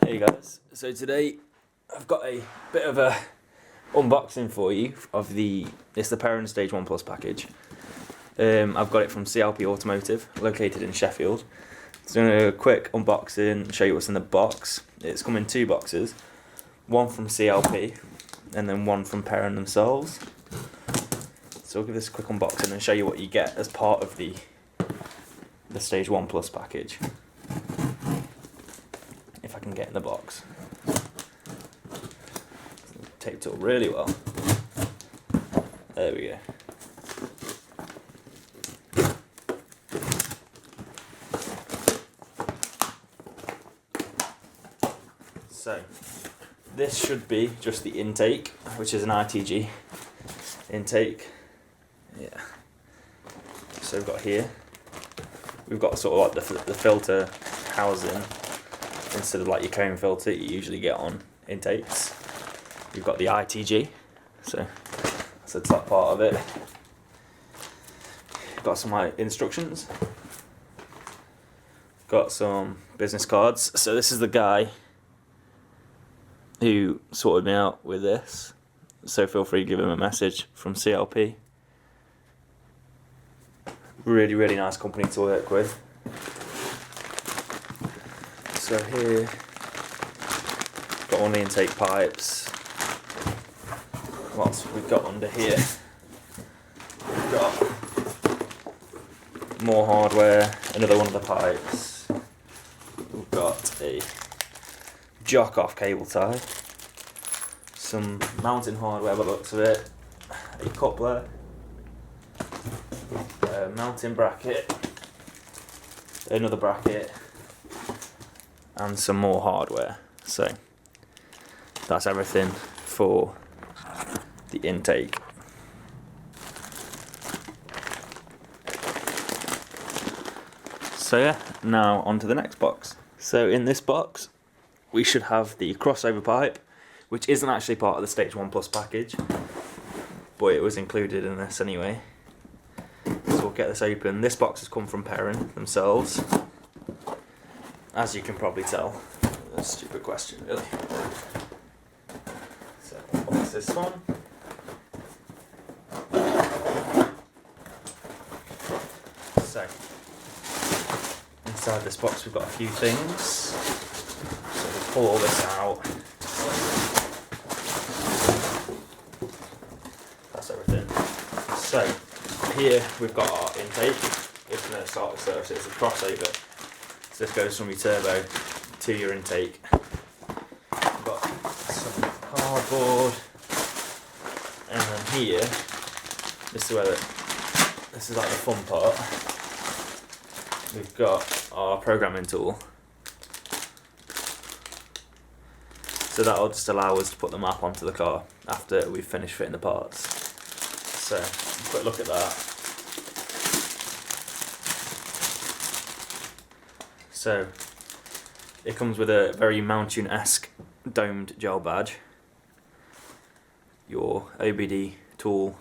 Hey guys, so today I've got a bit of a unboxing for you of it's the Peron Stage 1 Plus package. I've got it from CLP Automotive, located in Sheffield. So I'm going to do a quick unboxing and show you what's in the box. It's come in two boxes, one from CLP and then one from Peron themselves. So I'll give this a quick unboxing and show you what you get as part of the Stage 1 Plus package. If I can get in the box. Taped it all really well. There we go. So this should be just the intake, which is an ITG intake. Yeah. So we've got sort of like the filter housing. Instead of like your cone filter you usually get on intakes, you've got the ITG, so that's the top part of it. Got some instructions, got some business cards. So this is the guy who sorted me out with this, so feel free to give him a message from CLP. Really nice company to work with. So here, got all the intake pipes. What else have we got under here? We've got more hardware, another one of the pipes. We've got a jock off cable tie, some mounting hardware by the looks of it, a coupler, a mounting bracket, another bracket, and some more hardware. So that's everything for the intake. So yeah, now on to the next box. So in this box we should have the crossover pipe, which isn't actually part of the Stage 1 Plus package, but it was included in this anyway. So we'll get this open. This box has come from Peron themselves, as you can probably tell. A stupid question, really. So, what's this one? So, inside this box we've got a few things. So we'll pull all this out. That's everything. So, here we've got our intake. It's going to start with service. It's a crossover. So this goes from your turbo to your intake. We've got some cardboard, and then here, this is like the fun part. We've got our programming tool. So that'll just allow us to put the map onto the car after we've finished fitting the parts. So, quick look at that. So, it comes with a very Mountune-esque domed gel badge, your OBD tool,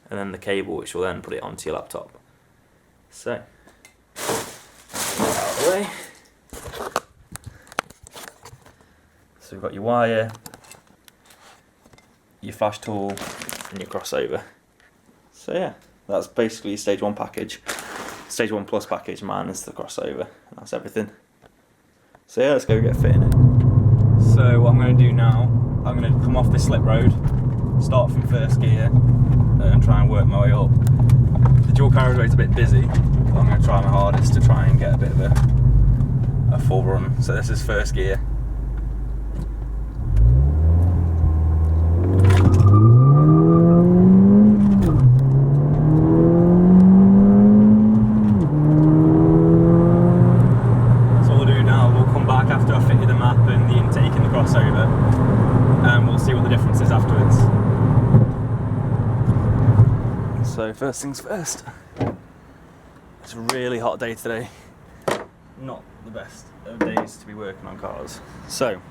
and then the cable which will then put it onto your laptop. So, out of the way. So we've got your wire, your flash tool, and your crossover. So yeah, that's basically your Stage 1 package. Stage 1 Plus package, minus the crossover, and that's everything. So yeah, let's go get fitting it. So what I'm going to do now, I'm going to come off this slip road, start from first gear, and try and work my way up. The dual carriageway is a bit busy, but I'm going to try my hardest to try and get a bit of a full run. So this is first gear. So first things first, it's a really hot day today, not the best of days to be working on cars. So,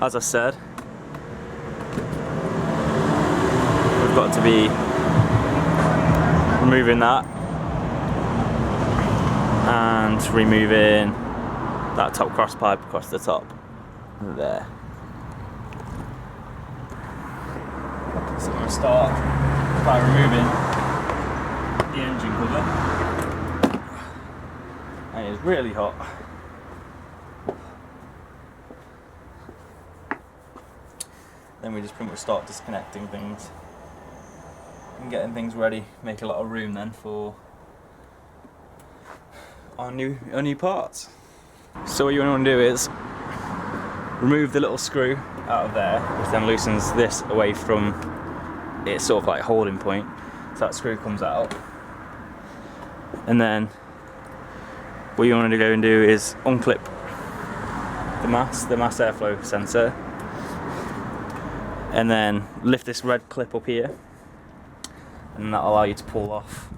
as I said, we've got to be removing that and removing that top cross pipe across the top there. So I'm going to start by removing the engine cover. And it's really hot. Then we just pretty much start disconnecting things and getting things ready. Make a lot of room then for our new parts. So what you want to do is remove the little screw out of there, which then loosens this away from its sort of like holding point. So that screw comes out. And then what you want to go and do is unclip the mass airflow sensor, and then lift this red clip up here, and that'll allow you to pull off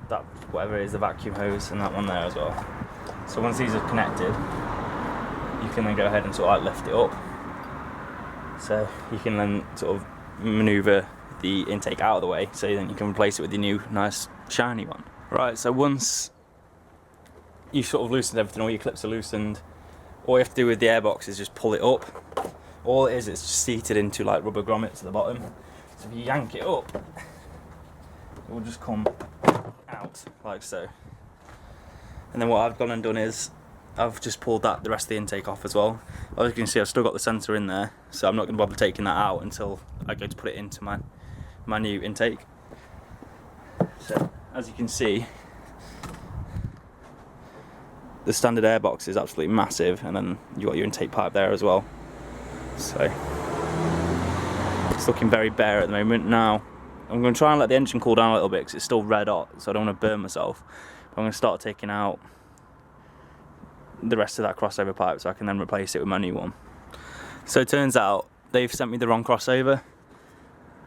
that, whatever it is, the vacuum hose, and that one there as well. So once these are connected, you can then go ahead and sort of like lift it up. So you can then sort of maneuver the intake out of the way, so then you can replace it with your new nice shiny one. Right, so once you've sort of loosened everything, all your clips are loosened, all you have to do with the airbox is just pull it up. All it is, it's just seated into like rubber grommets at the bottom. So if you yank it up, it will just come out like so. And then what I've gone and done is I've just pulled the rest of the intake off as well. As you can see, I've still got the sensor in there, so I'm not going to bother taking that out until I go to put it into my new intake. So as you can see, the standard airbox is absolutely massive, and then you've got your intake pipe there as well. So it's looking very bare at the moment. Now I'm going to try and let the engine cool down a little bit because it's still red hot, so I don't want to burn myself. But I'm going to start taking out the rest of that crossover pipe so I can then replace it with my new one. So it turns out they've sent me the wrong crossover.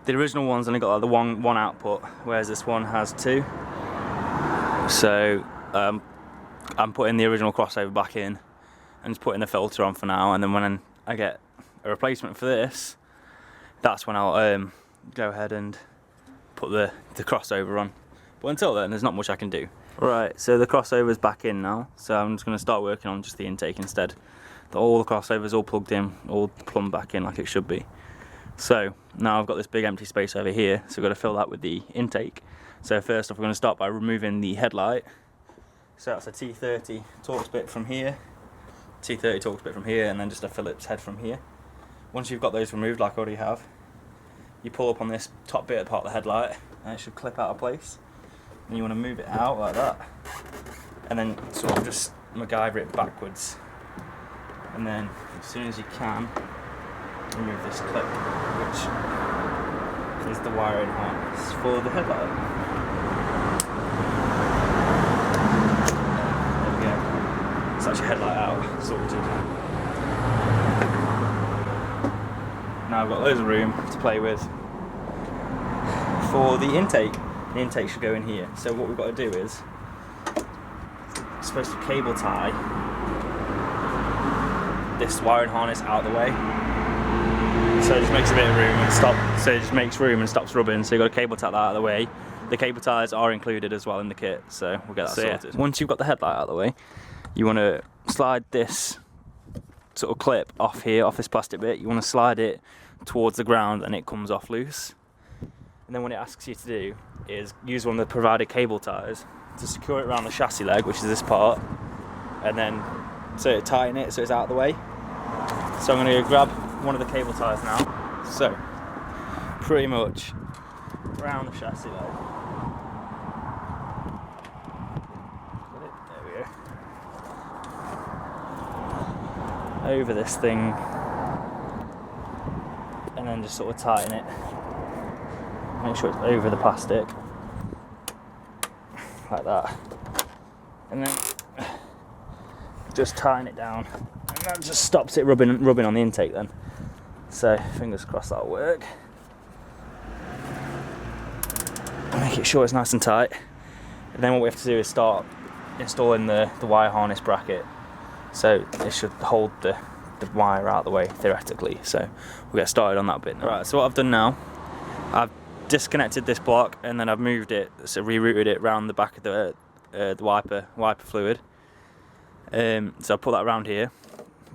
The original one's only got like the one output, whereas this one has two. So I'm putting the original crossover back in and just putting the filter on for now, and then when I get a replacement for this, that's when I'll go ahead and put the crossover on. But until then, there's not much I can do. Right, so the crossover's back in now, so I'm just going to start working on just the intake instead. All the crossover's all plugged in, all plumbed back in like it should be. So now I've got this big empty space over here, so we've got to fill that with the intake. So first off, we're going to start by removing the headlight. So that's a T30 Torx bit from here, T30 Torx bit from here, and then just a Phillips head from here. Once you've got those removed, like I already have, you pull up on this top bit apart the headlight, and it should clip out of place. And you want to move it out like that, and then sort of just MacGyver it backwards. And then as soon as you can, remove this clip, which is the wiring harness for the headlight. There we go. It's actually headlight out, sorted. Now I've got loads of room to play with for the intake. The intake should go in here. So what we've got to do is, we're supposed to cable tie this wiring harness out of the way. So it just makes a bit of room and stops rubbing. So you've got to cable tie that out of the way. The cable ties are included as well in the kit, so we'll get that sorted. Yeah. Once you've got the headlight out of the way, you want to slide this sort of clip off here, off this plastic bit. You want to slide it towards the ground and it comes off loose. And then what it asks you to do is use one of the provided cable ties to secure it around the chassis leg, which is this part, and then so tighten it so it's out of the way. So I'm going to go grab one of the cable ties now. So pretty much around the chassis leg. There we go. Over this thing, and then just sort of tighten it. Make sure it's over the plastic, like that, and then just tighten it down, and that just stops it rubbing on the intake then. So fingers crossed that'll work. Make it sure it's nice and tight, and then what we have to do is start installing the wire harness bracket. So it should hold the wire out of the way theoretically. So we'll get started on that bit now. Right, so what I've done now, I've disconnected this block and then I've moved it, so rerouted it around the back of the wiper fluid, So I put that around here.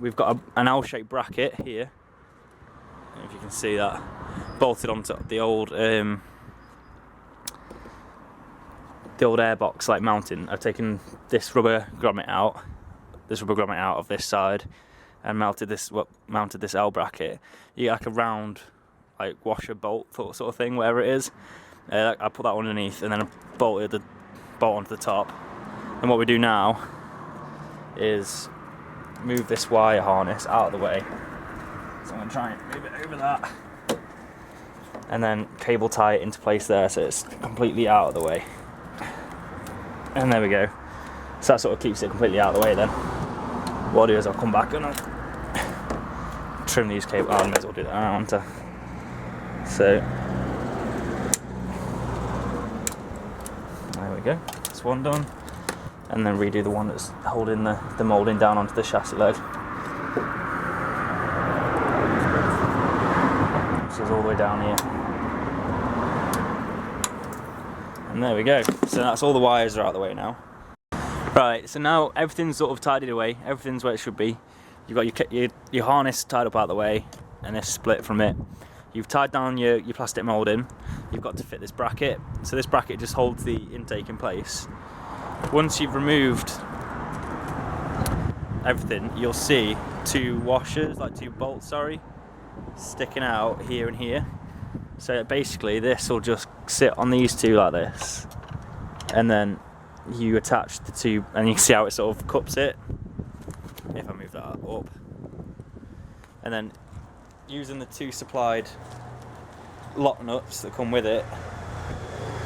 We've got an L-shaped bracket here, if you can see that, bolted onto the old airbox like mounting. I've taken this rubber grommet out of this side, and mounted this L bracket. You get like a round, like washer bolt sort of thing, whatever it is. I put that underneath, and then I bolted the bolt onto the top. And what we do now is move this wire harness out of the way. So I'm going to try and move it over that, and then cable tie it into place there so it's completely out of the way. And there we go. So that sort of keeps it completely out of the way then. What I'll do is I'll come back and I'll trim these cables. I may as well do that now, won't I? So there we go. That's one done. And then redo the one that's holding the moulding down onto the chassis leg. Which is all the way down here. And there we go. So that's all the wires are out of the way now. Right, so now everything's sort of tidied away. Everything's where it should be. You've got your harness tied up out of the way, and this split from it. You've tied down your plastic moulding. You've got to fit this bracket. So this bracket just holds the intake in place. Once you've removed everything, you'll see two bolts, sticking out here and here. So basically this will just sit on these two like this, and then you attach the two, and you can see how it sort of cups it, if I move that up. And then using the two supplied lock nuts that come with it,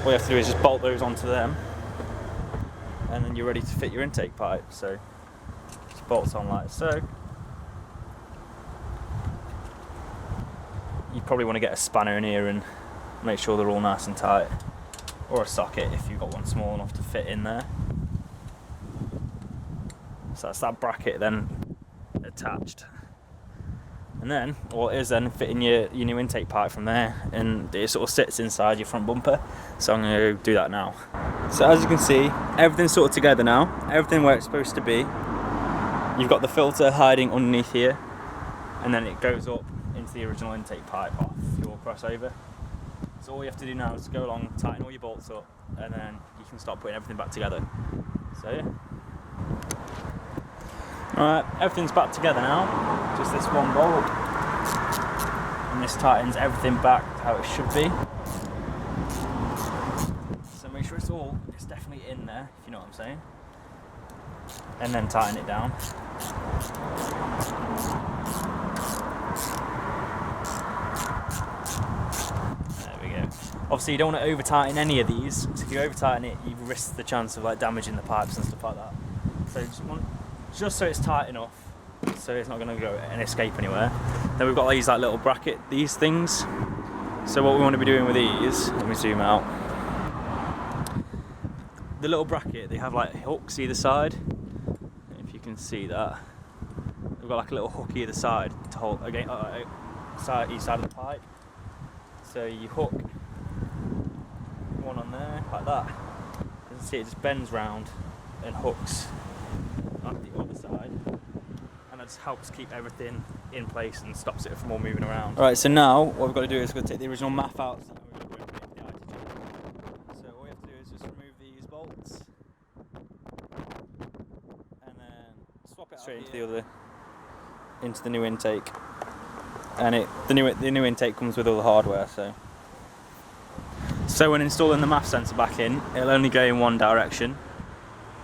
all you have to do is just bolt those onto them, and then you're ready to fit your intake pipe. So just bolts on like so. You probably want to get a spanner in here and make sure they're all nice and tight, or a socket if you've got one small enough to fit in there. So that's that bracket then attached. And then all it is then fitting your new intake pipe from there, and it sort of sits inside your front bumper. So I'm going to do that now. So as you can see, everything's sort of together now, everything where it's supposed to be. You've got the filter hiding underneath here, and then it goes up into the original intake pipe off your crossover. So all you have to do now is go along, tighten all your bolts up, and then you can start putting everything back together. So yeah. Alright, everything's back together now, just this one bolt. And this tightens everything back how it should be. So make sure it's definitely in there, if you know what I'm saying. And then tighten it down. Obviously you don't want to over tighten any of these, so if you over tighten it you risk the chance of like damaging the pipes and stuff like that. So just so it's tight enough so it's not going to go and escape anywhere. Then we've got these like little bracket, these things. So what we want to be doing with these, let me zoom out. The little bracket, they have like hooks either side. If you can see that. We've got like a little hook either side to hold again each side of the pipe. So you hook one on there like that. You can see it just bends round and hooks up the other side, and that just helps keep everything in place and stops it from all moving around. Alright, so now what we've got to do is we've got to take the original Maf out, and we're going to put it into the ITG. So all we have to do is just remove these bolts and then swap it straight into the new intake. And the new intake comes with all the hardware. So when installing the Maf sensor back in, it'll only go in one direction.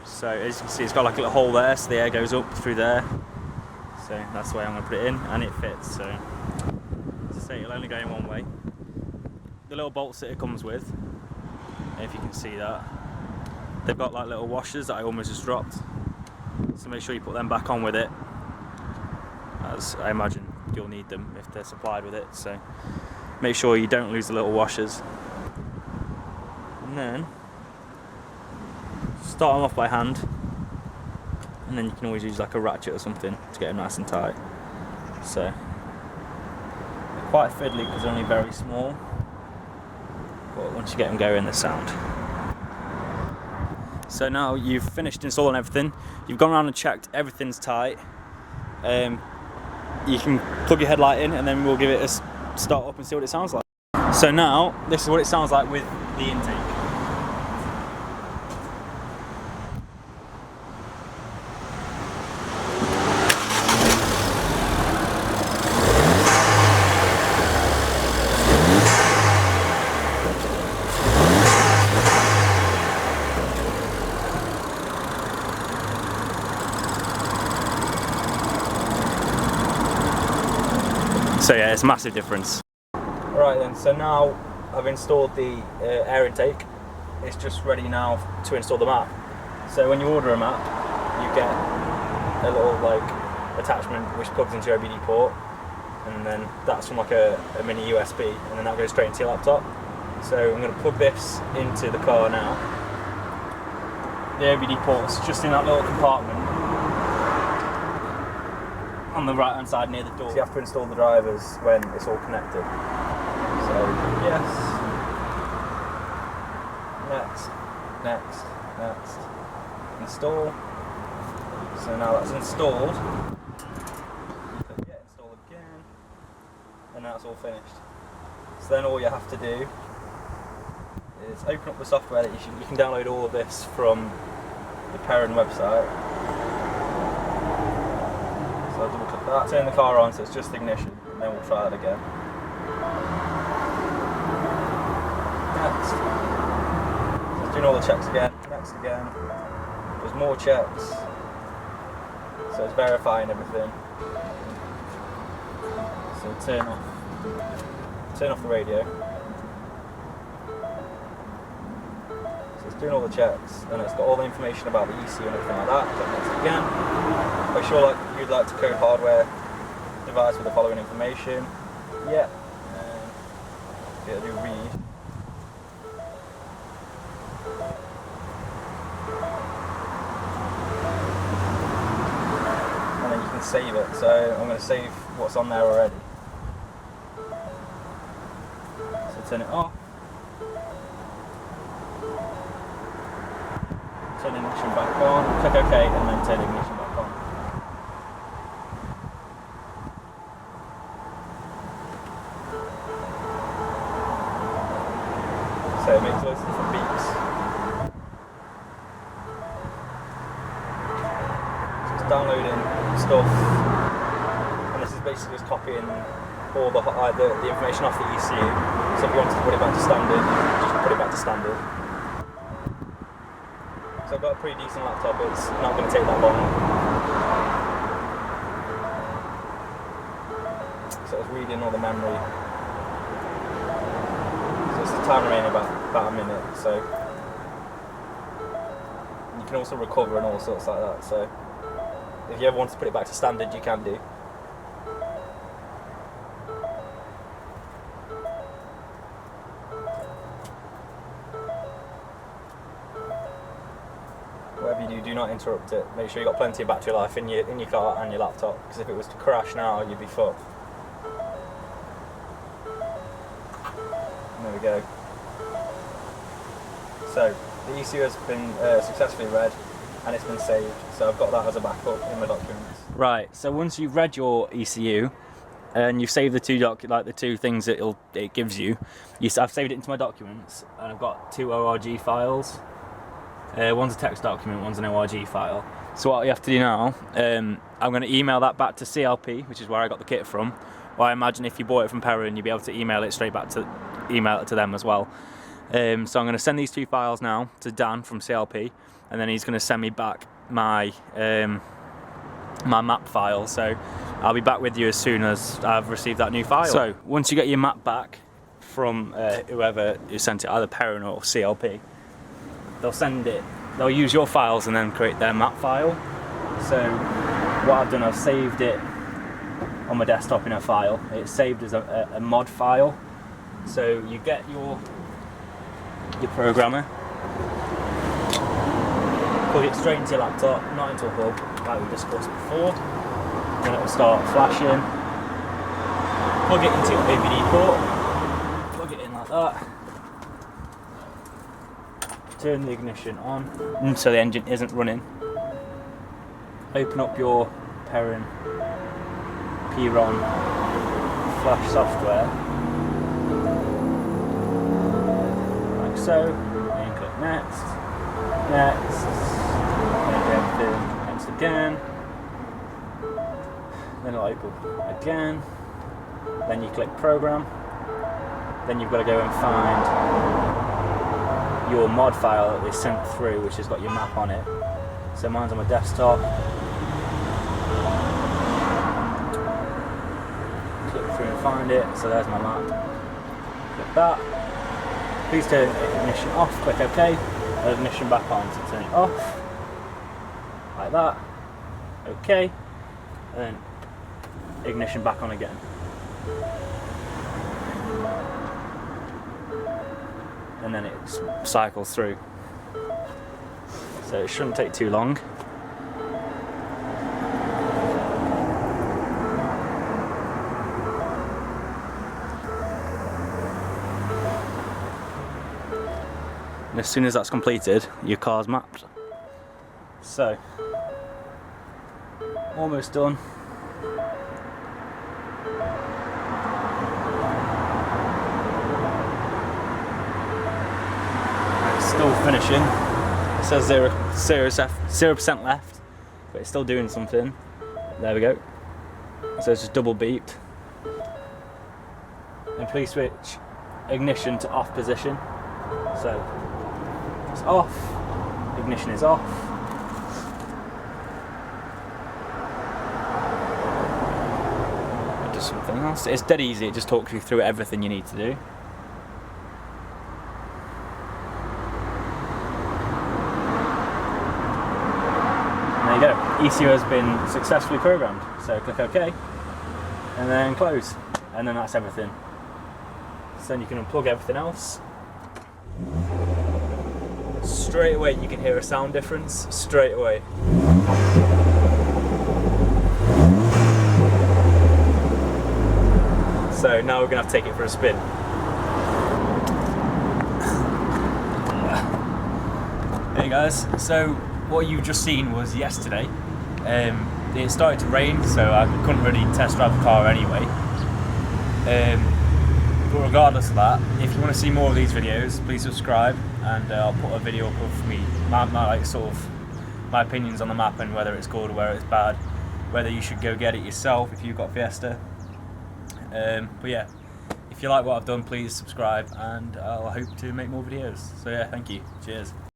So as you can see, it's got like a little hole there, so the air goes up through there. So that's the way I'm going to put it in, and it fits. So as I say, it'll only go in one way. The little bolts that it comes with, if you can see that, they've got like little washers that I almost just dropped. So make sure you put them back on with it, as I imagine you'll need them if they're supplied with it. So make sure you don't lose the little washers. And then start them off by hand, and then you can always use like a ratchet or something to get them nice and tight. So they're quite fiddly because they're only very small, but once you get them going, they sound. So now you've finished installing everything, you've gone around and checked everything's tight. You can plug your headlight in and then we'll give it a start up and see what it sounds like. So now, this is what it sounds like with the intake. So yeah, it's a massive difference. Right then, so now I've installed the air intake. It's just ready now to install the map. So when you order a map, you get a little attachment which plugs into your OBD port, and then that's from like a mini USB, and then that goes straight into your laptop. So I'm going to plug this into the car now. The OBD port's just in that little compartment on the right hand side near the door. So you have to install the drivers when it's all connected. So yes, next, install. So now that's installed. You click yeah, install again, and now it's all finished. So then all you have to do is open up the software that you can download all of this from the Peron website. So I'll double click that, turn the car on so it's just ignition, and then we'll try it again. Next. So it's doing all the checks again, next again. There's more checks. So it's verifying everything. So turn off the radio. So it's doing all the checks, and it's got all the information about the ECU and everything like that. So next again. Make sure you'd like to code hardware device with the following information. Yeah. And it'll do read. And then you can save it. So I'm going to save what's on there already. So turn it off. Turn the ignition back on. Click OK, and then turn the ignition back on. So it makes loads of different beeps. So it's downloading stuff, and this is basically just copying all the information off the ECU. So if you wanted to put it back to standard, just put it back to standard. So I've got a pretty decent laptop, it's not going to take that long. So it's reading all the memory. So it's the time remaining about a minute, so you can also recover and all sorts like that. So if you ever want to put it back to standard, you can do. Whatever you do not interrupt it. Make sure you've got plenty of battery life in your car and your laptop, because if it was to crash now, you'd be fucked. There we go. So the ECU has been successfully read, and it's been saved. So I've got that as a backup in my documents. Right. So once you've read your ECU and you've saved the two things that it gives you, I've saved it into my documents, and I've got 2 ORG files. One's a text document, one's an ORG file. So what you have to do now, I'm going to email that back to CLP, which is where I got the kit from. Well, I imagine if you bought it from Peron, you'd be able to email it straight back to them as well. So I'm going to send these 2 files now to Dan from CLP, and then he's going to send me back my my map file. So I'll be back with you as soon as I've received that new file. So once you get your map back from whoever you sent it, either Peron or CLP, they'll use your files and then create their map file. So what I've done, I've saved it on my desktop in a file. It's saved as a mod file. So you get your programmer, plug it straight into your laptop, not into a hub like we discussed before. Then it will start flashing. Plug it into your OBD port, plug it in like that. turn the ignition on so the engine isn't running. Open up your Peron Flash software, like so, and click next, and everything next again, then it'll open again, then you click program, then you've got to go and find your mod file that they sent through, which has got your map on it. So mine's on my desktop. Click through and find it, so there's my map. Click that. Please turn ignition off, click OK, and ignition back on, so turn it off, like that, OK, and then ignition back on again. And then it cycles through. So it shouldn't take too long. And as soon as that's completed, your car's mapped. So, almost done. Still finishing. It says 0% left, but it's still doing something. There we go. So it's just double beeped. And please switch ignition to off position. So it's off, ignition is off. Do something else. It's dead easy, it just talks you through everything you need to do. There you go, ECU has been successfully programmed. So click OK, and then close, and then that's everything. So then you can unplug everything else. Straight away you can hear a sound difference, straight away. So now we're going to have to take it for a spin. Hey guys, so what you've just seen was yesterday. It started to rain, so I couldn't really test drive the car anyway. But regardless of that, if you want to see more of these videos, please subscribe, and I'll put a video up of me, my opinions on the map and whether it's good or whether it's bad, whether you should go get it yourself if you've got Fiesta. But yeah, if you like what I've done, please subscribe, and I'll hope to make more videos. So yeah, thank you. Cheers.